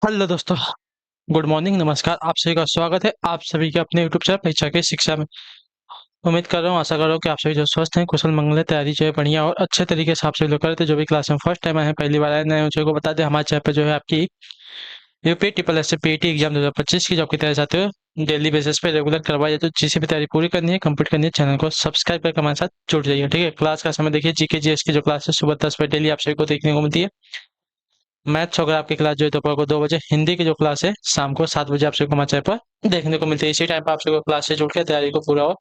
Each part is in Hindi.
हेलो दोस्तों। गुड मॉर्निंग, नमस्कार। आप सभी का स्वागत है आप सभी के अपने यूट्यूब चैनल परीक्षा के शिक्षा में। उम्मीद कर रहा हूँ, आशा कर रहा हूँ कि आप सभी जो स्वस्थ हैं, कुशल मंगल है, तैयारी जो है बढ़िया और अच्छे तरीके से आप सभी लोग करते। जो भी क्लास में फर्स्ट टाइम आए हैं, पहली बार आए नए उनको को बता दें, हमारे चैनल पर जो है आपकी UP triple S PT exam 2025 की जॉब की तैयारी चाहते हो, डेली बेसिस पे रेगुलर करवाई जाए, तो जिसे भी तैयारी पूरी करनी है, कंप्लीट करनी है, चैनल को सब्सक्राइब करके हमारे साथ जुड़ जाइए। ठीक है, क्लास का समय देखिए, जीके जीएस की जो क्लास है सुबह 10 बजे डेली आप सभी को देखने को मिलती है। मैथ्स वगैरह आपकी क्लास जो है दोपहर को 2 बजे, हिंदी की जो क्लास है शाम को 7 बजे आप सबको हमारे चैनल पर देखने को मिलती है। इसी टाइम पर आप सबको क्लास से जुड़ के तैयारी को पूरा और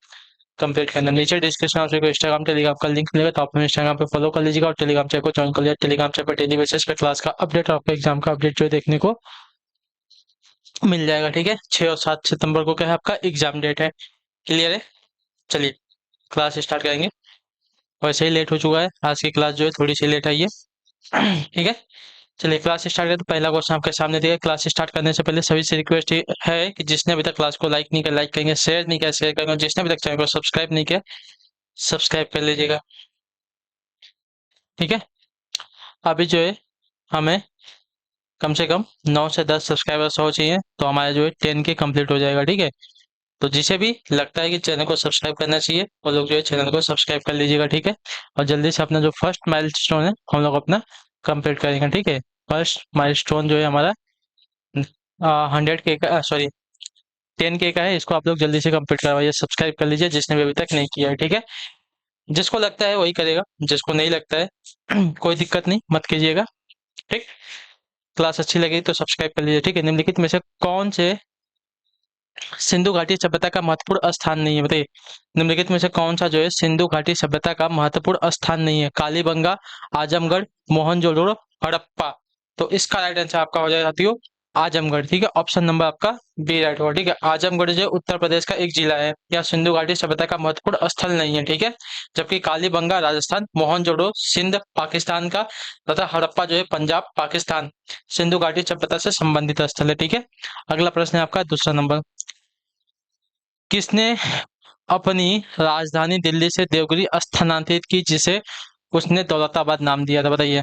कंप्लीट करना। नीचे डिस्क्रिप्शन में आप सबको इंस्टाग्राम टेलीग्राम का लिंक मिलेगा, तो आप इंस्टाग्राम पे फॉलो कर लीजिएगा और टेलीग्राम चैनल को ज्वाइन कर लिया। टेलीग्राम चैनल पर डेली बेसिस पे क्लास का अपडेट और आपका एग्जाम का अपडेट जो है देखने को मिल जाएगा। ठीक है, 6 और 7 सितंबर को क्या है आपका एग्जाम डेट है। क्लियर है, चलिए क्लास स्टार्ट करेंगे। वैसे ही लेट हो चुका है, आज की क्लास जो है थोड़ी सी लेट आई है। ठीक है, चलिए क्लास स्टार्ट करें। तो पहला क्वेश्चन आपके सामने दिया है। क्लास स्टार्ट करने से पहले सभी से रिक्वेस्ट है कि जिसने अभी तक क्लास को लाइक नहीं किया लाइक करेंगे, शेयर नहीं किया शेयर करेंगे, जिसने अभी तक चैनल को सब्सक्राइब नहीं किया सब्सक्राइब कर लीजिएगा। ठीक है, अभी जो है हमें कम से कम 9 से 10 सब्सक्राइबर्स हो चाहिए, तो हमारे जो है 10 के कंप्लीट हो जाएगा। ठीक है, तो जिसे भी लगता है कि चैनल को सब्सक्राइब करना चाहिए वो लोग जो है चैनल को सब्सक्राइब कर लीजिएगा। ठीक है, और जल्दी से अपना जो फर्स्ट माइलस्टोन है हम लोग अपना कंप्लीट करेंगे। ठीक है, फर्स्ट माइलस्टोन जो है हमारा 100 के का, सॉरी 10 के का है। इसको आप लोग जल्दी से कंप्लीट करवाइए, सब्सक्राइब कर लीजिए जिसने भी अभी तक नहीं किया है। ठीक है, जिसको लगता है वही करेगा, जिसको नहीं लगता है कोई दिक्कत नहीं, मत कीजिएगा। ठीक, क्लास अच्छी लगी तो सब्सक्राइब कर लीजिए। ठीक है, निम्नलिखित में से कौन से सिंधु घाटी सभ्यता का महत्वपूर्ण स्थान नहीं है, बताइए। निम्नलिखित में से कौन सा जो है सिंधु घाटी सभ्यता का महत्वपूर्ण स्थान नहीं है? कालीबंगा, आजमगढ़, मोहनजोदड़ो, हड़प्पा। तो इसका राइट आंसर आपका हो जाएगा साथियों आजमगढ़। ठीक है, ऑप्शन नंबर आपका बी राइट होगा। ठीक है, आजमगढ़ जो उत्तर प्रदेश का एक जिला है, या सिंधु घाटी सभ्यता का महत्वपूर्ण स्थल नहीं है। ठीक है, जबकि कालीबंगा राजस्थान, मोहनजोदड़ो सिंध पाकिस्तान का, तथा हड़प्पा जो है पंजाब पाकिस्तान सिंधु घाटी सभ्यता से संबंधित स्थल है। ठीक है, अगला प्रश्न है आपका दूसरा नंबर। किसने अपनी राजधानी दिल्ली से देवगिरी स्थानांतरित की, जिसे उसने दौलताबाद नाम दिया था, बताइए।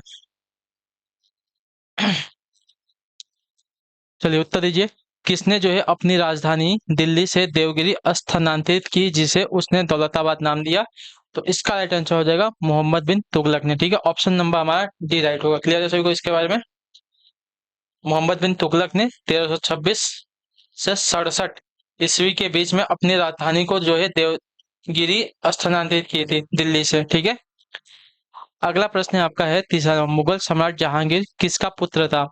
चलिए उत्तर दीजिए। किसने जो है अपनी राजधानी दिल्ली से देवगिरी स्थानांतरित की, जिसे उसने दौलताबाद नाम दिया? तो इसका राइट आंसर हो जाएगा मोहम्मद बिन तुगलक ने। ठीक है, ऑप्शन नंबर हमारा डी राइट होगा। क्लियर है सभी को इसके बारे में? मोहम्मद बिन तुगलक ने 1326 से 67 ईस्वी के बीच में अपनी राजधानी को जो है देवगिरी स्थानांतरित की थी दिल्ली से। ठीक है, अगला प्रश्न आपका है तीसरा। मुगल सम्राट जहांगीर किसका पुत्र था?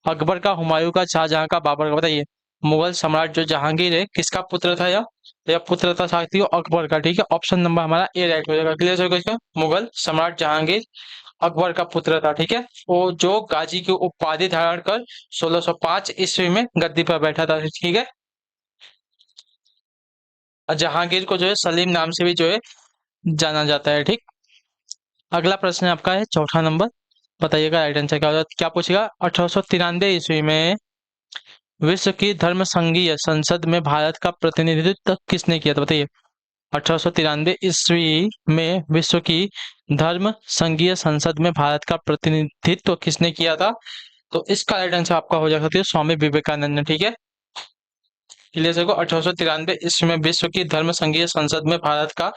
अकबर का, हुमायूं का, शाहजहां का, बाबर का, बताइए। मुगल सम्राट जो जहांगीर है किसका पुत्र था? यह पुत्र था साथियों अकबर का। ठीक है, ऑप्शन नंबर हमारा ए राइट हो जाएगा। क्लियर हो गया? मुगल सम्राट जहांगीर अकबर का पुत्र था। ठीक है, वो जो गाजी की उपाधि धारण कर 1605 ईस्वी में गद्दी पर बैठा था। ठीक है, और जहांगीर को जो है सलीम नाम से भी जो है जाना जाता है। ठीक, अगला प्रश्न आपका है चौथा नंबर। बताइएगा राइट आंसर क्या होगा, क्या पूछेगा। 1893 ईस्वी में विश्व की धर्म संघीय संसद में भारत का प्रतिनिधित्व किसने किया था, बताइए। 1893 ईस्वी में विश्व की धर्म संघीय संसद में भारत का प्रतिनिधित्व किसने किया था? तो इसका राइट आंसर आपका हो जा सकता है स्वामी विवेकानंद ने। ठीक है, क्लियर देखो, 1893 ईस्वी में विश्व की धर्म संघीय संसद में भारत का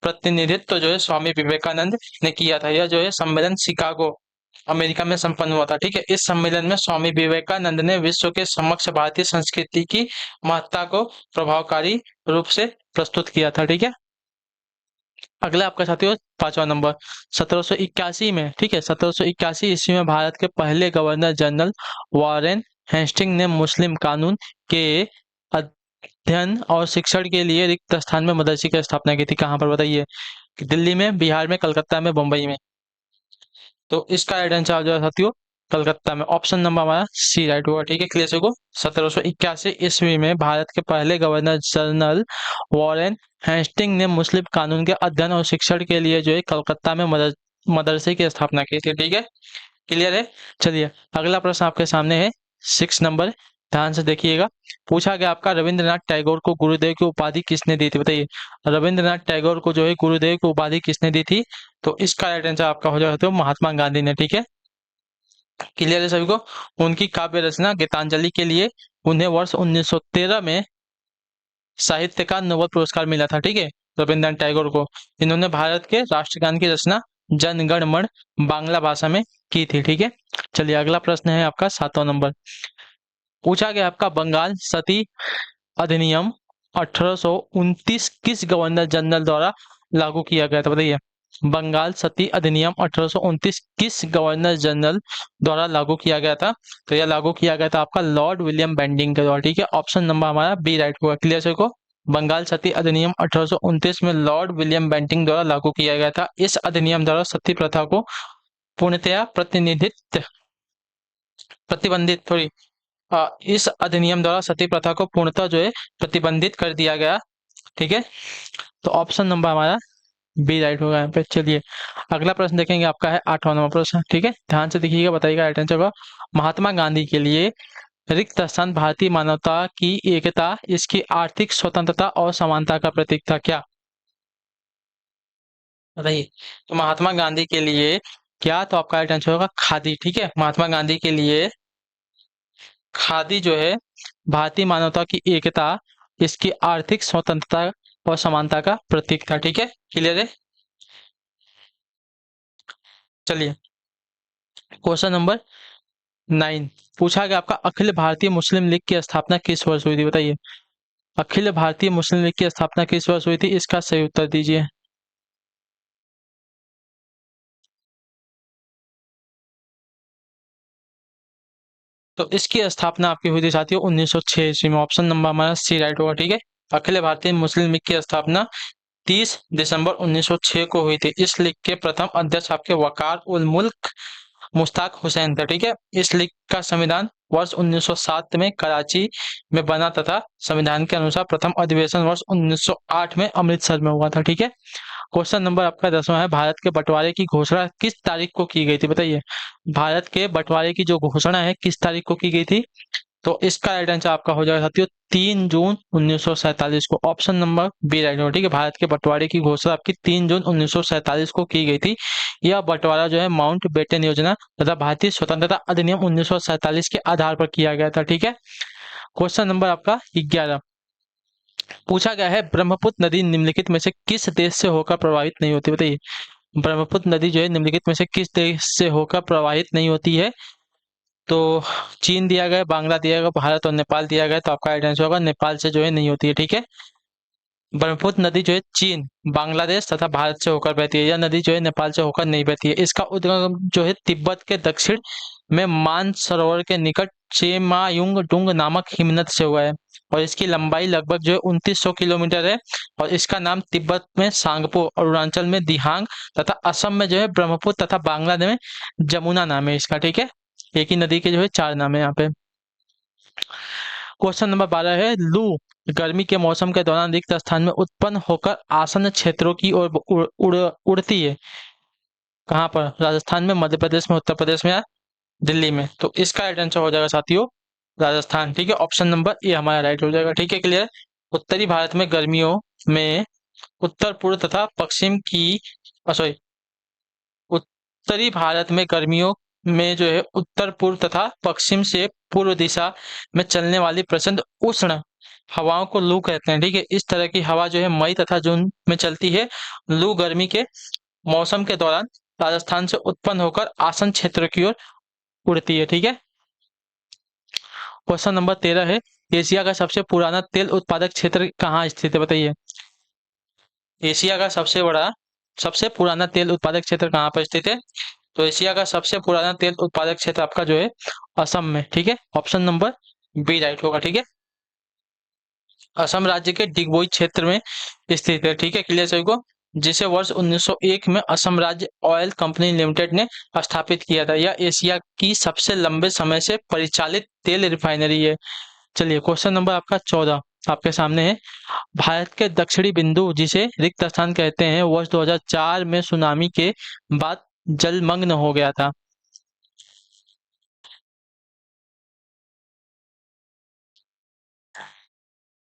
प्रतिनिधित्व जो है स्वामी विवेकानंद ने किया था। यह जो है सम्मेलन शिकागो अमेरिका में संपन्न हुआ था। ठीक है, इस सम्मेलन में स्वामी विवेकानंद ने विश्व के समक्ष भारतीय संस्कृति की महत्ता को प्रभावकारी रूप से प्रस्तुत किया था। ठीक है, अगला आपका साथियों पांचवा नंबर। 1781 में, ठीक है, 1781 ईस्वी में भारत के पहले गवर्नर जनरल वॉरेन हेस्टिंग ने मुस्लिम कानून के अध्ययन और शिक्षण के लिए रिक्त स्थान में मदरसे की स्थापना की थी। कहाँ पर, बताइए। दिल्ली में, बिहार में, कलकत्ता में, मुंबई में। तो इसका राइट आंसर आ जाएगा साथियों कलकत्ता में। ऑप्शन नंबर हमारा सी राइट होगा। ठीक है, क्लियर से को 1781 ईस्वी में भारत के पहले गवर्नर जनरल वॉरेन हेस्टिंग ने मुस्लिम कानून के अध्ययन और शिक्षण के लिए जो है कलकत्ता में मदरसे की स्थापना की थी। ठीक है, क्लियर है। चलिए अगला प्रश्न आपके सामने है 6 नंबर। ध्यान से देखिएगा। पूछा गया आपका रविंद्रनाथ टैगोर को गुरुदेव की उपाधि किसने दी थी, बताइए। रविंद्रनाथ टैगोर को जो है गुरुदेव की उपाधि किसने दी थी? तो इसका राइट आंसर आपका हो जाएगा तो महात्मा गांधी ने। ठीक है, क्लियर है सभी को। उनकी काव्य रचना गीतांजलि के लिए उन्हें वर्ष 1913 में साहित्य का नोबेल पुरस्कार मिला था, ठीक है, रविंद्रनाथ टैगोर को। इन्होंने भारत के राष्ट्रगान की रचना जन गण मन बांग्ला भाषा में की थी, ठीक है। चलिए अगला प्रश्न है आपका 7वां नंबर। पूछा गया आपका बंगाल सती अधिनियम 1829 किस गवर्नर जनरल द्वारा लागू किया गया था, बताइए। बंगाल सती अधिनियम 1829 किस गवर्नर जनरल द्वारा लागू किया गया था? तो यह लागू किया गया था आपका लॉर्ड विलियम बेंटिंग के द्वारा, ठीक है। ऑप्शन नंबर हमारा बी राइट होगा। क्लियर सर को। बंगाल सती अधिनियम 1829 में लॉर्ड विलियम बेंटिंग द्वारा लागू किया गया था। इस अधिनियम द्वारा सती प्रथा को पूर्णतया प्रतिबंधित थोड़ी इस अधिनियम द्वारा सती प्रथा को पूर्णतः जो है प्रतिबंधित कर दिया गया, ठीक है। तो ऑप्शन नंबर हमारा बी राइट होगा यहाँ पे। चलिए अगला प्रश्न देखेंगे, आपका है 8वां नंबर प्रश्न, ठीक है। ध्यान से देखिएगा, बताइएगा राइट आंसर का। महात्मा गांधी के लिए रिक्त स्थान भारतीय मानवता की एकता, इसकी आर्थिक स्वतंत्रता और समानता का प्रतीक था, क्या बताइए। तो महात्मा गांधी के लिए क्या, तो आपका राइट आंसर होगा खादी, ठीक है। महात्मा गांधी के लिए खादी जो है भारतीय मानवता की एकता, इसकी आर्थिक स्वतंत्रता और समानता का प्रतीक था, ठीक है। क्लियर है। चलिए क्वेश्चन नंबर 9 पूछा गया आपका अखिल भारतीय मुस्लिम लीग की स्थापना किस वर्ष हुई थी, बताइए। अखिल भारतीय मुस्लिम लीग की स्थापना किस वर्ष हुई थी, इसका सही उत्तर दीजिए। तो इसकी स्थापना आपकी हुई थी साथियों 1906 ईस्वी में। ऑप्शन नंबर हमारा सी राइट होगा, ठीक है। अखिल भारतीय मुस्लिम लीग की स्थापना 30 दिसंबर 1906 को हुई थी। इस लीग के प्रथम अध्यक्ष आपके वकार उल मुल्क मुश्ताक हुसैन थे, ठीक है। इस लीग का संविधान वर्ष 1907 में कराची में बना तथा संविधान के अनुसार प्रथम अधिवेशन वर्ष 1908 में अमृतसर में हुआ था, ठीक है। क्वेश्चन नंबर आपका 10वां है, भारत के बंटवारे की घोषणा किस तारीख को की गई थी, बताइए। भारत के बंटवारे की जो घोषणा है किस तारीख को की गई थी? तो इसका राइट आंसर आपका हो जाएगा साथियों 3 जून 1947 को। ऑप्शन नंबर बी राइट होगा, ठीक है। भारत के बंटवारे की घोषणा आपकी 3 जून 1947 को की गई थी। यह बंटवारा जो है माउंट बेटन योजना तथा भारतीय स्वतंत्रता अधिनियम 1947 के आधार पर किया गया था, ठीक है। क्वेश्चन नंबर आपका 11 पूछा गया है ब्रह्मपुत्र नदी निम्नलिखित में से किस देश से होकर प्रभावित नहीं होती, बताइए। ब्रह्मपुत्र नदी जो है निम्नलिखित में से किस देश से होकर प्रवाहित नहीं होती है? तो चीन दिया गया, बांग्ला दिया गया, भारत और नेपाल दिया गया। तो आपका राइट आंसर होगा नेपाल से जो है नहीं होती है, ठीक है। ब्रह्मपुत्र नदी जो है चीन, बांग्लादेश तथा भारत से होकर बहती है। यह नदी जो है नेपाल से होकर नहीं बहती है। इसका उद्गम जो है तिब्बत के दक्षिण में मानसरोवर के निकट चेमायुंग डुंग नामक हिमनद से हुआ है और इसकी लंबाई लगभग जो है 2900 किलोमीटर है। और इसका नाम तिब्बत में सांगपो, अरुणाचल में दिहांग तथा असम में जो है ब्रह्मपुत्र तथा बांग्लादेश में जमुना नाम है इसका, ठीक है। एक ही नदी के जो है 4 नाम है यहाँ पे। क्वेश्चन नंबर 12 है लू गर्मी के मौसम के दौरान रिक्त स्थान में उत्पन्न होकर आसन्न क्षेत्रों की ओर उड़ती है। कहाँ पर? राजस्थान में, मध्य प्रदेश में, उत्तर प्रदेश में या दिल्ली में? तो इसका राइट आंसर हो जाएगा साथियों राजस्थान, ठीक है। ऑप्शन नंबर ए हमारा राइट हो जाएगा, ठीक है। क्लियर। उत्तरी भारत में गर्मियों में उत्तर पूर्व तथा पश्चिम की सॉरी उत्तरी भारत में गर्मियों में जो है उत्तर पूर्व तथा पश्चिम से पूर्व दिशा में चलने वाली प्रचंड उष्ण हवाओं को लू कहते हैं, ठीक है। इस तरह की हवा जो है मई तथा जून में चलती है। लू गर्मी के मौसम के दौरान राजस्थान से उत्पन्न होकर आसन क्षेत्र की ओर उड़ती है, ठीक है। क्वेश्चन नंबर 13 है एशिया का सबसे पुराना तेल उत्पादक क्षेत्र कहाँ स्थित है, बताइए। एशिया का सबसे पुराना तेल उत्पादक क्षेत्र कहाँ पर स्थित है? तो एशिया का सबसे पुराना तेल उत्पादक क्षेत्र आपका जो है असम में, ठीक है। ऑप्शन नंबर बी राइट होगा, ठीक है। असम राज्य के डिगबोई क्षेत्र में स्थित है, ठीक है। क्लियर सभी को। जिसे वर्ष 1901 में असम राज्य ऑयल कंपनी लिमिटेड ने स्थापित किया था। यह एशिया की सबसे लंबे समय से परिचालित तेल रिफाइनरी है। चलिए क्वेश्चन नंबर आपका 14 आपके सामने है। भारत के दक्षिणी बिंदु जिसे रिक्त स्थान कहते हैं वर्ष 2004 में सुनामी के बाद जलमग्न हो गया था।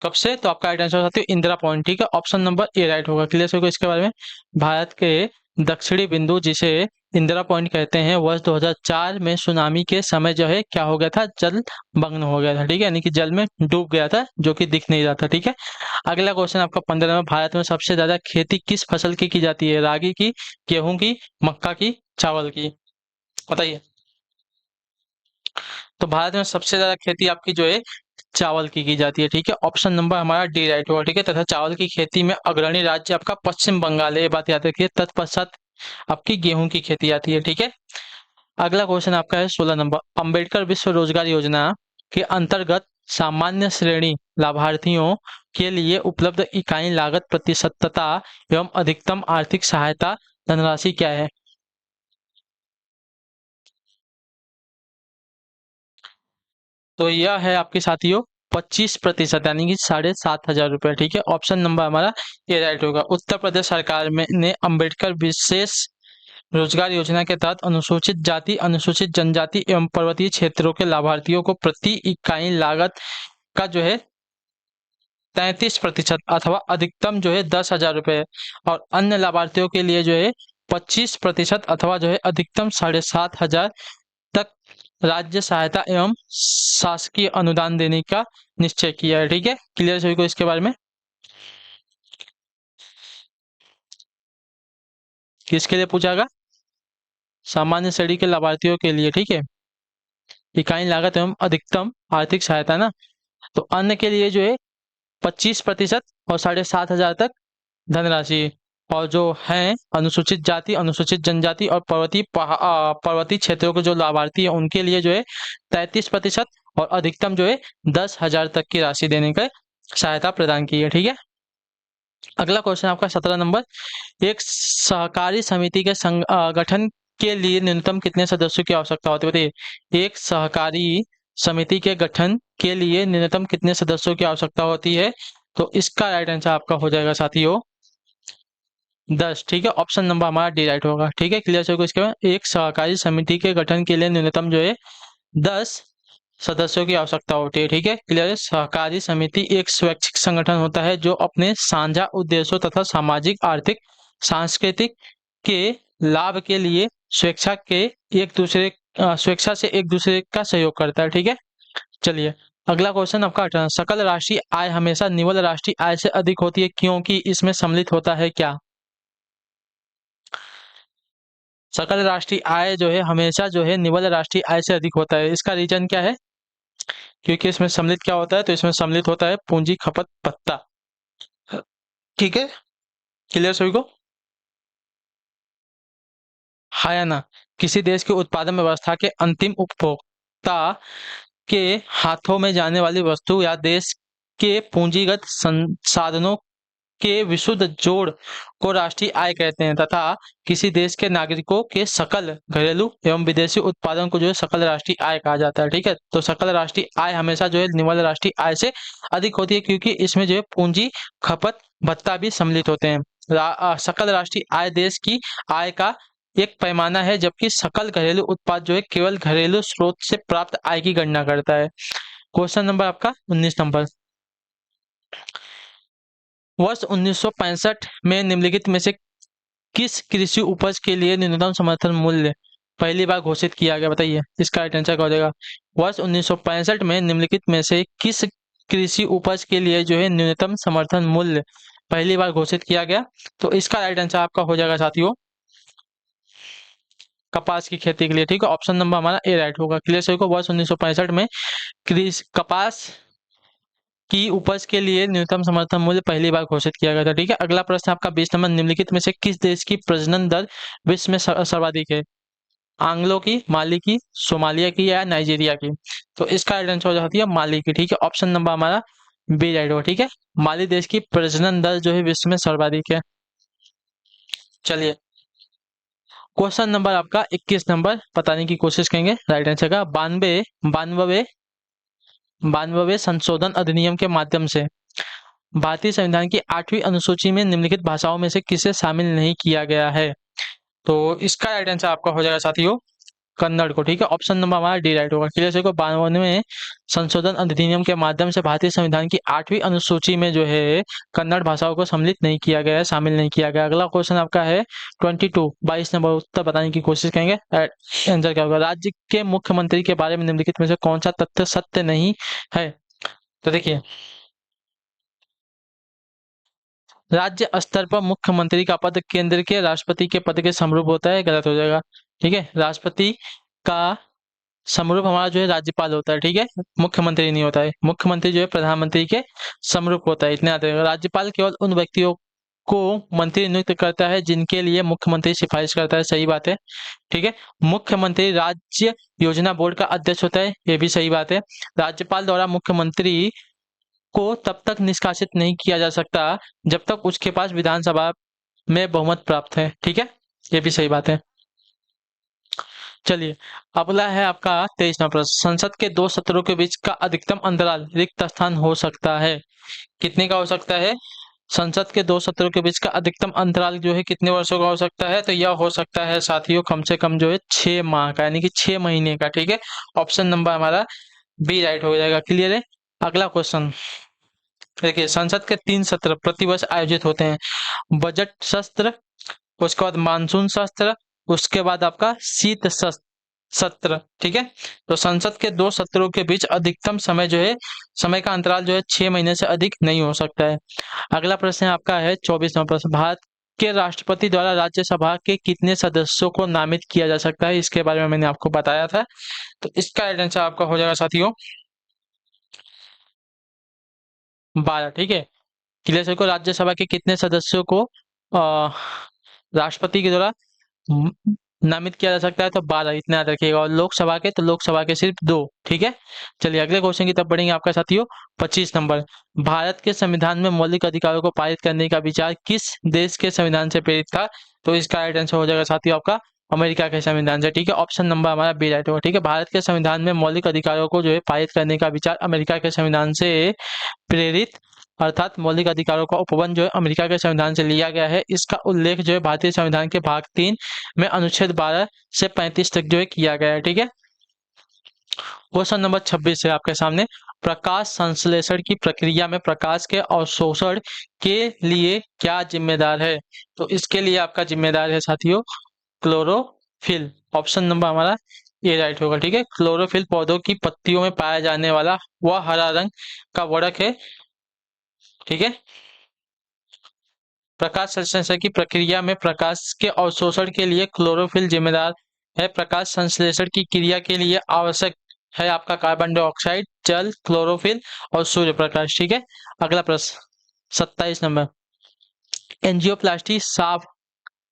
कब से? तो आपका राइट आंसर साथियों इंदिरा पॉइंट, ठीक है। ऑप्शन नंबर ए राइट होगा। क्लियर सभी को इसके बारे में। भारत के दक्षिणी बिंदु जिसे इंदिरा पॉइंट कहते हैं, वर्ष 2004 में सुनामी के समय जो है क्या हो गया था, जलमग्न हो गया था, ठीक है, यानी कि जल में डूब गया था, जो कि दिख नहीं रहा था, ठीक है। अगला क्वेश्चन आपका 15 में, भारत में सबसे ज्यादा खेती किस फसल की जाती है, रागी की, गेहूं की, मक्का की, चावल की, बताइए। तो भारत में सबसे ज्यादा खेती आपकी जो है चावल की जाती है, ठीक है, ऑप्शन नंबर हमारा डी राइट होगा, ठीक है। तथा चावल की खेती में अग्रणी राज्य आपका पश्चिम बंगाल है, ये बात याद रखिए। तत्पश्चात आपकी गेहूं की खेती आती है, ठीक है। अगला क्वेश्चन आपका है 16 नंबर, अंबेडकर विश्व रोजगार योजना के अंतर्गत सामान्य श्रेणी लाभार्थियों के लिए उपलब्ध इकाई लागत प्रतिशतता एवं अधिकतम आर्थिक सहायता धनराशि क्या है। तो यह है आपके साथियों 25%, यानी कि 7,500 रुपये, ठीक है। ऑप्शन नंबर हमारा ए राइट होगा। उत्तर प्रदेश सरकार में ने अंबेडकर विशेष रोजगार योजना के तहत अनुसूचित जाति, अनुसूचित जनजाति एवं पर्वतीय क्षेत्रों के लाभार्थियों को प्रति इकाई लागत का जो है 33% अथवा अधिकतम जो है 10,000 रुपये, और अन्य लाभार्थियों के लिए जो है 25% अथवा जो है अधिकतम 7,500 तक राज्य सहायता एवं शासकीय अनुदान देने का निश्चय किया है, ठीक है। क्लियर सभी को इसके बारे में, किसके लिए पूछा गया, सामान्य श्रेणी के लाभार्थियों के लिए, ठीक है। इकाई लागत एवं अधिकतम आर्थिक सहायता ना, तो अन्य के लिए जो है 25% और 7,500 तक धनराशि, और जो है अनुसूचित जाति, अनुसूचित जनजाति और पर्वतीय क्षेत्रों के जो लाभार्थी है उनके लिए जो है 33% और अधिकतम जो है 10,000 तक की राशि देने का सहायता प्रदान की है, ठीक है। अगला क्वेश्चन आपका 17 नंबर, एक सहकारी समिति के गठन के लिए न्यूनतम कितने सदस्यों की आवश्यकता होती है, बताइए। एक सहकारी समिति के गठन के लिए न्यूनतम कितने सदस्यों की आवश्यकता होती है, तो इसका राइट आंसर आपका हो जाएगा साथियों 10, ठीक है। ऑप्शन नंबर हमारा डी राइट होगा, ठीक है। क्लियर सभी को इसके बाद, एक सहकारी समिति के गठन के लिए न्यूनतम जो है 10 सदस्यों की आवश्यकता होती है, ठीक है। क्लियर है। सहकारी समिति एक स्वैच्छिक संगठन होता है जो अपने साझा उद्देश्यों तथा सामाजिक, आर्थिक, सांस्कृतिक के लाभ के लिए स्वेच्छा से एक दूसरे का सहयोग करता है, ठीक है। चलिए अगला क्वेश्चन आपका 18, सकल राष्ट्रीय आय हमेशा निवल राष्ट्रीय आय से अधिक होती है, क्योंकि इसमें सम्मिलित होता है क्या। सकल राष्ट्रीय आय जो है हमेशा जो है निवल राष्ट्रीय आय से अधिक होता है, इसका रीजन क्या है, क्योंकि इसमें सम्मिलित क्या होता है, तो इसमें सम्मिलित होता है पूंजी खपत भत्ता, ठीक है। क्लियर सभी को, हाँ या ना। किसी देश के उत्पादन व्यवस्था के अंतिम उपभोक्ता के हाथों में जाने वाली वस्तु या देश के पूंजीगत संसाधनों के विशुद्ध जोड़ को राष्ट्रीय आय कहते हैं, तथा किसी देश के नागरिकों के सकल घरेलू एवं विदेशी उत्पादन को जो है सकल राष्ट्रीय आय कहा जाता है, ठीक है। तो सकल राष्ट्रीय आय हमेशा जो है निवल राष्ट्रीय आय से अधिक होती है, क्योंकि इसमें जो है पूंजी खपत भत्ता भी सम्मिलित होते हैं। सकल राष्ट्रीय आय देश की आय का एक पैमाना है, जबकि सकल घरेलू उत्पाद जो है केवल घरेलू स्रोत से प्राप्त आय की गणना करता है। क्वेश्चन नंबर आपका 19 नंबर, वर्ष 1965 में निम्नलिखित में से किस कृषि उपज के लिए न्यूनतम समर्थन मूल्य पहली बार घोषित किया गया, बताइए। इसका राइट आंसर क्या हो जाएगा, वर्ष 1965 में निम्नलिखित में से किस कृषि उपज के लिए जो है न्यूनतम समर्थन मूल्य पहली बार घोषित किया गया, तो इसका राइट आंसर आपका हो जाएगा साथियों कपास की खेती के लिए, ठीक है। ऑप्शन नंबर हमारा ए राइट होगा। क्लियर सभी को, वर्ष 1965 में कपास की उपज के लिए न्यूनतम समर्थन मूल्य पहली बार घोषित किया गया था, ठीक है। अगला प्रश्न आपका 20 नंबर, निम्नलिखित में से किस देश की प्रजनन दर विश्व में सर्वाधिक है, आंग्लो की, माली की, सोमालिया की या नाइजीरिया की, तो इसका आंसर हो जाती है माली की, ठीक है। ऑप्शन नंबर हमारा बी राइट होगा, ठीक है। माली देश की प्रजनन दर जो है विश्व में सर्वाधिक है। चलिए क्वेश्चन नंबर आपका 21 नंबर बताने की कोशिश करेंगे राइट आंसर का, बानवे संशोधन अधिनियम के माध्यम से भारतीय संविधान की 8वीं अनुसूची में निम्नलिखित भाषाओं में से किसे शामिल नहीं किया गया है, तो इसका राइट आंसर आपका हो जाएगा साथियों कन्नड़ को, ठीक है। ऑप्शन नंबर हमारा डी राइट होगा। क्लियर से को 52वें संशोधन अधिनियम के माध्यम से भारतीय संविधान की 8वीं अनुसूची में जो है कन्नड़ भाषाओं को सम्मिलित नहीं किया गया है, शामिल नहीं किया गया। अगला क्वेश्चन आपका है 22 नंबर, उत्तर बताने की कोशिश करेंगे। आंसर क्या होगा? राज्य के मुख्यमंत्री के बारे में निम्नलिखित में से कौन सा तथ्य सत्य नहीं है? तो देखिए, राज्य स्तर पर मुख्यमंत्री का पद केंद्र के राष्ट्रपति के पद के समरूप होता है, गलत हो जाएगा, ठीक है। राष्ट्रपति का समरूप हमारा जो है राज्यपाल होता है, ठीक है, मुख्यमंत्री नहीं होता है। मुख्यमंत्री जो है प्रधानमंत्री के समरूप होता है, इतना याद रखिएगा। राज्यपाल केवल उन व्यक्तियों को मंत्री नियुक्त करता है जिनके लिए मुख्यमंत्री सिफारिश करता है, सही बात है, ठीक है। मुख्यमंत्री राज्य योजना बोर्ड का अध्यक्ष होता है, ये भी सही बात है। राज्यपाल द्वारा मुख्यमंत्री को तब तक निष्कासित नहीं किया जा सकता जब तक उसके पास विधानसभा में बहुमत प्राप्त है, ठीक है, ये भी सही बात है। चलिए, अगला है आपका 23वां प्रश्न। संसद के 2 सत्रों के बीच का अधिकतम अंतराल रिक्त स्थान हो सकता है, कितने का हो सकता है? संसद के 2 सत्रों के बीच का अधिकतम अंतराल जो है कितने वर्षों का हो सकता है? तो यह हो सकता है साथियों कम से कम जो है 6 माह का, यानी कि 6 महीने का, ठीक है। ऑप्शन नंबर हमारा बी राइट हो जाएगा। क्लियर है। अगला क्वेश्चन देखिए, संसद के 3 सत्र प्रतिवर्ष आयोजित होते हैं। बजट सत्र, उसके बाद मानसून सत्र, उसके बाद आपका शीत सत्र, ठीक है। तो संसद के 2 सत्रों के बीच अधिकतम समय जो है, समय का अंतराल जो है 6 महीने से अधिक नहीं हो सकता है। अगला प्रश्न आपका है 24वां प्रश्न। भारत के राष्ट्रपति द्वारा राज्यसभा के कितने सदस्यों को नामित किया जा सकता है? इसके बारे में मैंने आपको बताया था, तो इसका आंसर आपका हो जाएगा साथियों 12, ठीक है। क्लियर सर को राज्यसभा के कितने सदस्यों को राष्ट्रपति के द्वारा नामित किया जा सकता है? तो 12, इतना याद रखिएगा। और लोकसभा के, तो लोकसभा के सिर्फ 2, ठीक है। चलिए अगले क्वेश्चन की तरफ बढ़ेंगे आपका साथियों। 25 नंबर, भारत के संविधान में मौलिक अधिकारों को पारित करने का विचार किस देश के संविधान से प्रेरित था? तो इसका राइट आंसर हो जाएगा साथियों आपका अमेरिका के संविधान से, ठीक है। ऑप्शन नंबर हमारा बी राइट होगा, ठीक है। भारत के संविधान में मौलिक अधिकारों को जो है पारित करने का विचार अमेरिका के संविधान से प्रेरित, अर्थात मौलिक अधिकारों का उपबंध जो है अमेरिका के संविधान से लिया गया है। इसका उल्लेख जो है भारतीय संविधान के भाग 3 में अनुच्छेद 12 से 35 तक जो है किया गया है, ठीक है। क्वेश्चन नंबर 26 है आपके सामने। प्रकाश संश्लेषण की प्रक्रिया में प्रकाश के अवशोषण के लिए क्या जिम्मेदार है? तो इसके लिए आपका जिम्मेदार है साथियों क्लोरोफिल। ऑप्शन नंबर हमारा ए राइट होगा, ठीक है। क्लोरोफिल पौधों की पत्तियों में पाया जाने वाला वह हरा रंग का वर्णक है, ठीक है। प्रकाश संश्लेषण की प्रक्रिया में प्रकाश के अवशोषण के लिए क्लोरोफिल जिम्मेदार है। प्रकाश संश्लेषण की क्रिया के लिए आवश्यक है आपका कार्बन डाइऑक्साइड, जल, क्लोरोफिल और सूर्य प्रकाश, ठीक है। अगला प्रश्न 27 नंबर, एंजियोप्लास्टी साफ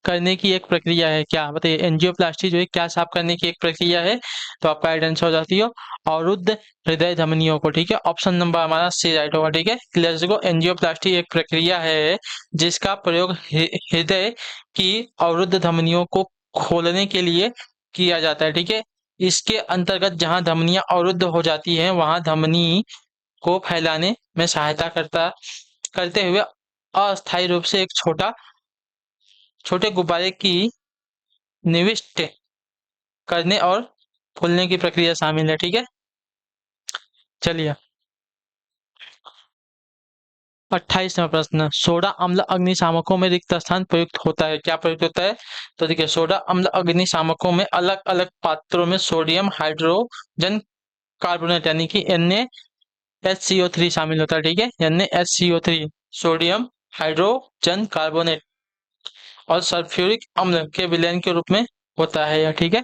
करने की एक प्रक्रिया है, क्या बताइए? एंजियोप्लास्टी जो है क्या साफ करने की एक प्रक्रिया है? तो आपका राइट आंसर हो जाती है अवरुद्ध हृदय धमनियों को, ठीक है। ऑप्शन नंबर हमारा सी राइट होगा, ठीक है। क्लियर देखो, एंजियोप्लास्टी एक प्रक्रिया है जिसका प्रयोग हृदय की अवरुद्ध धमनियों को खोलने के लिए किया जाता है, ठीक है। इसके अंतर्गत जहां धमनियां अवरुद्ध हो जाती हैं वहां धमनी को फैलाने में सहायता करते हुए अस्थायी रूप से एक छोटे गुब्बारे की निविष्ट करने और फूलने की प्रक्रिया शामिल है, ठीक है। चलिए 28वां प्रश्न, सोडा अम्ल अग्निशामकों में रिक्त स्थान प्रयुक्त होता है, क्या प्रयुक्त होता है? तो देखिए, सोडा अम्ल अग्निशामकों में अलग अलग पात्रों में सोडियम हाइड्रोजन कार्बोनेट यानी कि NaHCO3 शामिल होता है, ठीक है। NaHCO3 सोडियम हाइड्रोजन कार्बोनेट और सल्फ्यूरिक अम्ल के विलयन के रूप में होता है यह, ठीक है।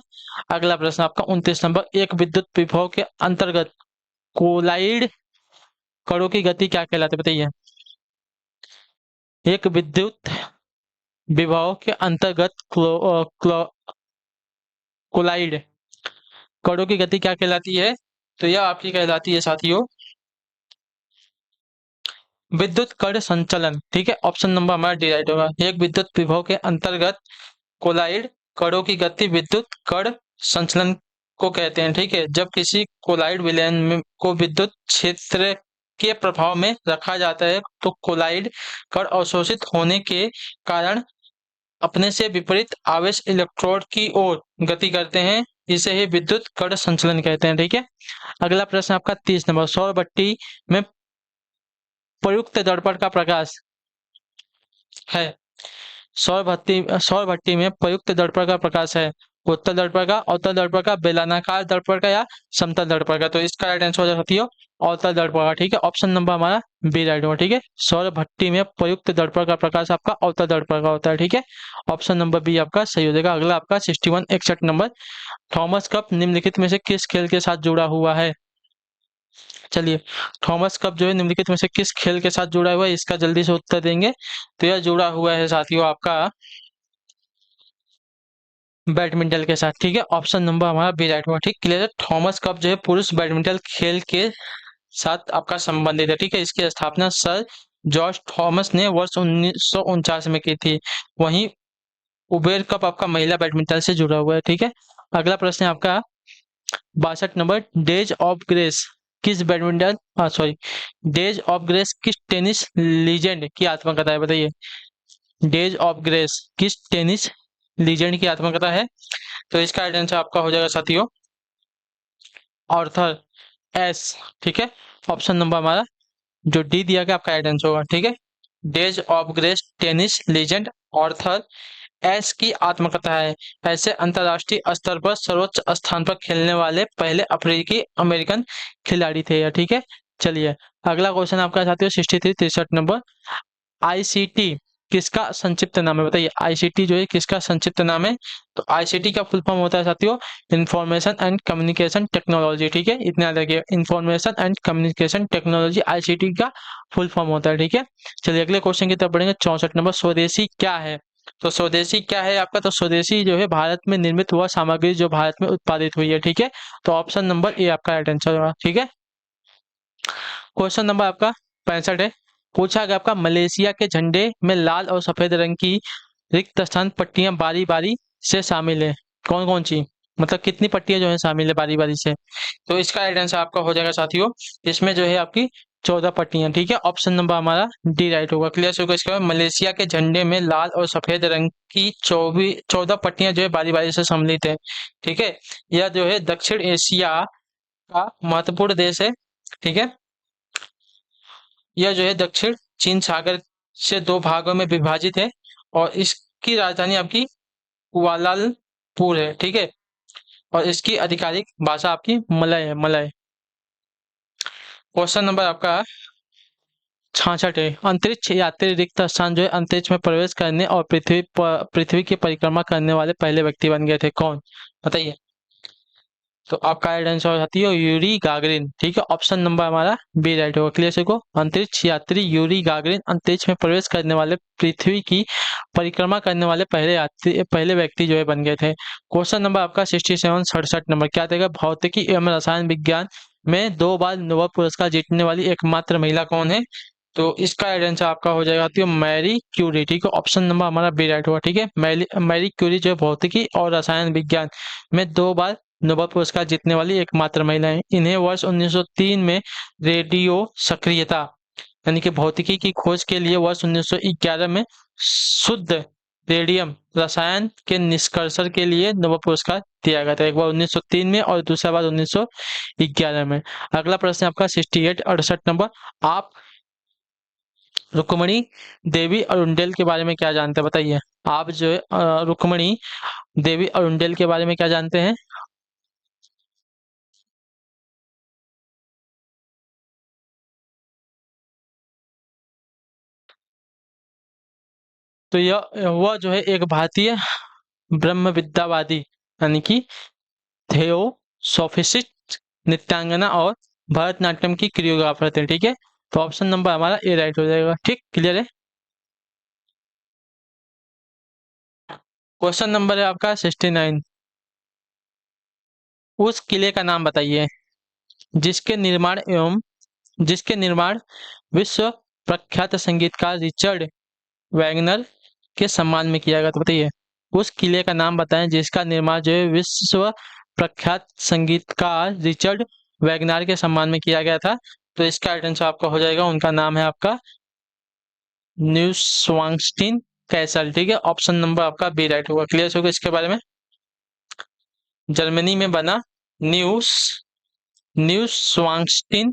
अगला प्रश्न आपका 29 नंबर, एक विद्युत विभव के अंतर्गत कोलाइड कणों की गति क्या कहलाती है? बताइए। एक विद्युत विभव के अंतर्गत कोलाइड कणों की गति क्या कहलाती है? तो यह आपकी कहलाती है साथियों विद्युत कण संचलन, ठीक है। ऑप्शन नंबर हमारा डी राइट होगा। एक विद्युत विभव के अंतर्गत कोलाइड कणों की गति विद्युत कण संचलन को कहते हैं, ठीक है। जब किसी कोलाइड विलयन को विद्युत क्षेत्र के प्रभाव में रखा जाता है तो कोलाइड कण अवशोषित होने के कारण अपने से विपरीत आवेश इलेक्ट्रोड की ओर गति करते हैं। इसे ही विद्युत कण संचलन कहते हैं। ठीक है, अगला प्रश्न आपका 30 नंबर, सौर भट्टी में प्रयुक्त दर्पण का प्रकाश है। सौर भट्टी में प्रयुक्त दर्पण का प्रकाश है उत्तल दर्पण का, अवतल दर्पण का, बेलनाकार दर्पण का या समतल दर्पण का। तो इसका राइट आंसर हो सकती है अवतल दर्पण का। ठीक है, ऑप्शन नंबर हमारा बी राइट होगा। ठीक है, सौर भट्टी में प्रयुक्त दर्पण का प्रकाश आपका अवतल दर्पण का होता है। ठीक है, ऑप्शन नंबर बी आपका सही हो जाएगा। अगला आपका 61 नंबर, थॉमस कप निम्नलिखित में से किस खेल के साथ जुड़ा हुआ है। चलिए, थॉमस कप जो है निम्नलिखित में से किस खेल के साथ जुड़ा हुआ है, इसका जल्दी से उत्तर देंगे। तो यह जुड़ा हुआ है साथियों आपका बैडमिंटन के साथ। ठीक है, ऑप्शन नंबर हमारा बी राइट होगा। ठीक, क्लियर है। थॉमस कप जो है पुरुष बैडमिंटन खेल के साथ आपका संबंधित है। ठीक है, इसकी स्थापना सर जॉर्ज थॉमस ने वर्ष 1949 में की थी। वहीं उबेर कप आपका महिला बैडमिंटन से जुड़ा हुआ है। ठीक है, अगला प्रश्न है आपका 62 नंबर, डेज ऑफ ग्रेस किस badminton sorry days of grace किस टेनिस लीजेंड की आत्मकथा है, बताइए। डेज ऑफ ग्रेस किस टेनिस लीजेंड की आत्मकथा है। तो इसका राइट आंसर आपका हो जाएगा साथियों आर्थर एस। ठीक है, ऑप्शन नंबर हमारा जो डी दिया गया आपका राइट आंसर होगा। ठीक है, days of grace tennis legend Arthur S की आत्मकथा है। ऐसे अंतरराष्ट्रीय स्तर पर सर्वोच्च स्थान पर खेलने वाले पहले अफ्रीकी अमेरिकन खिलाड़ी थे। ठीक है, चलिए अगला क्वेश्चन आपका साथियों 63 नंबर, आईसीटी किसका संक्षिप्त नाम है, बताइए। आईसीटी जो है किसका संक्षिप्त नाम है। तो आईसीटी का फुल फॉर्म होता है साथियों इंफॉर्मेशन एंड कम्युनिकेशन टेक्नोलॉजी। ठीक है, इतना याद रखिए, information and communication technology ICT का फुल फॉर्म होता है। ठीक है, चलिए अगले क्वेश्चन की तरफ बढ़ेंगे। 64 नंबर, स्वदेशी क्या है। तो स्वदेशी क्या है आपका, तो स्वदेशी जो है भारत में निर्मित हुआ सामग्री जो भारत में उत्पादित हुई है। ठीक है, तो ऑप्शन नंबर ए आपका राइट आंसर होगा। ठीक है, क्वेश्चन नंबर आपका 65 है, पूछा गया आपका मलेशिया के झंडे में लाल और सफेद रंग की रिक्त स्थान पट्टियां बारी बारी से शामिल है, कौन कौन सी, मतलब कितनी पट्टियां जो है शामिल है बारी बारी से। तो इसका राइट आंसर आपका हो जाएगा साथियों, इसमें जो है आपकी 14 पट्टियां। ठीक है, ऑप्शन नंबर हमारा डी राइट होगा। क्लियर होगा। इसके बाद मलेशिया के झंडे में लाल और सफेद रंग की 14 पट्टियां जो है बारी बारी से सम्मिलित है। ठीक है, यह जो है दक्षिण एशिया का महत्वपूर्ण देश है। ठीक है, यह जो है दक्षिण चीन सागर से दो भागों में विभाजित है और इसकी राजधानी आपकी कुआलालंपुर है। ठीक है, और इसकी आधिकारिक भाषा आपकी मलय है, मलय। क्वेश्चन नंबर आपका 66 है, अंतरिक्ष यात्री रिक्त स्थान जो है अंतरिक्ष में प्रवेश करने और पृथ्वी की परिक्रमा करने वाले पहले व्यक्ति बन गए थे, कौन, बताइए। तो आपका राइट आंसर हो जाती है यूरी गागरिन। ठीक है, ऑप्शन नंबर हमारा बी राइट होगा। क्लियर से को, अंतरिक्ष यात्री यूरी गागरिन अंतरिक्ष में प्रवेश करने वाले पृथ्वी की परिक्रमा करने वाले पहले व्यक्ति जो है बन गए थे। क्वेश्चन नंबर आपका 67 नंबर, क्या देगा, भौतिकी एवं रसायन विज्ञान में 2 बार नोबेल पुरस्कार जीतने वाली एकमात्र महिला कौन है। तो इसका राइट आंसर आपका हो जाएगा तो मैरी क्यूरी। ठीक है, ऑप्शन नंबर हमारा बी राइट होगा। ठीक है, मैरी क्यूरी जो है भौतिकी और रसायन विज्ञान में 2 बार नोबेल पुरस्कार जीतने वाली एकमात्र महिला है। इन्हें वर्ष 1903 में रेडियो सक्रियता यानी कि भौतिकी की खोज के लिए वर्ष 1911 में शुद्ध रेडियम रसायन के निष्कर्षण के लिए नोबेल पुरस्कार दिया गया था, एक बार 1903 में और दूसरा बार 1911 में। अगला प्रश्न आपका 68 नंबर, आप रुक्मणी देवी अरुंडेल के बारे में क्या जानते हैं, बताइए। आप जो है रुक्मणी देवी अरुंडेल के बारे में क्या जानते हैं। तो यह वह जो है एक भारतीय ब्रह्म विद्यावादी यानी कि थियोसॉफिस्ट नृत्यांगना और भरतनाट्यम की कोरियोग्राफर थे। ठीक है, तो ऑप्शन नंबर हमारा ए राइट हो जाएगा। ठीक, क्लियर है। क्वेश्चन नंबर है आपका 69, उस किले का नाम बताइए जिसके निर्माण विश्व प्रख्यात संगीतकार रिचर्ड वैगनर के सम्मान में किया गया, तो बताइए उस किले का नाम बताएं जिसका निर्माण जो है विश्व प्रख्यात संगीतकार रिचर्ड वैगनार के सम्मान में किया गया था। तो इसका राइट आंसर आपका हो जाएगा, उनका नाम है आपका न्यूस्वांगस्टीन कैसल। ठीक है, ऑप्शन नंबर आपका बी राइट होगा। क्लियर होगा इसके बारे में। जर्मनी में बना न्यूस न्यूस्वांगस्टीन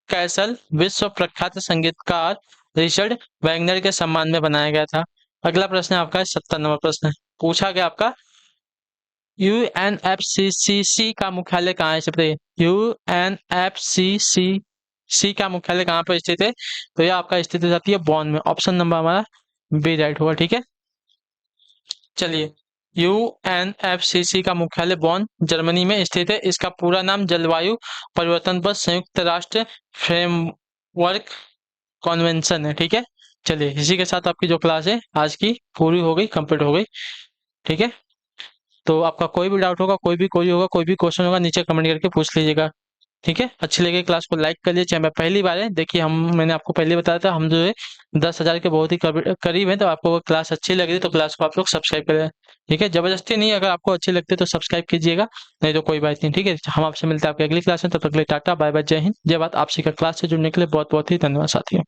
कैसल विश्व प्रख्यात संगीतकार रिचर्ड वैगनर के सम्मान में बनाया गया था। अगला प्रश्न आपका है 70 नंबर प्रश्न पूछा गया आपका यूएनएफसीसीसी का मुख्यालय कहाँ है? इसे बताइए। यूएनएफसीसीसी का मुख्यालय कहाँ पर स्थित है? तो यह आपका स्थित हो जाती है बॉन में। ऑप्शन नंबर हमारा बी राइट होगा। ठीक है, चलिए यूएनएफसीसी का मुख्यालय बॉन जर्मनी में स्थित है। इसका पूरा नाम जलवायु परिवर्तन पर संयुक्त राष्ट्र फ्रेमवर्क कॉन्वेंशन है। ठीक है, चलिए इसी के साथ आपकी जो क्लास है आज की पूरी हो गई, कंप्लीट हो गई। ठीक है, तो आपका कोई भी डाउट होगा, कोई भी क्वेश्चन होगा, नीचे कमेंट करके पूछ लीजिएगा। ठीक है, अच्छी लगी क्लास को लाइक कर लीजिए। चाहे मैं पहली बार है, देखिए मैंने आपको पहले बताया था हम जो है 10,000 के बहुत ही करीब है। तो आपको वो क्लास अच्छी लग रही है तो क्लास को आप लोग सब्सक्राइब करें। ठीक है, जबरदस्ती नहीं, अगर आपको अच्छी लगती है तो सब्सक्राइब कीजिएगा, नहीं तो कोई बात नहीं। ठीक है, हम आपसे मिलते हैं आपकी अगली क्लास में। तब तक के लिए टाटा बाय बाय, जय हिंद जय भारत। आपसे का क्लास से जुड़ने के लिए बहुत बहुत ही धन्यवाद साथियों।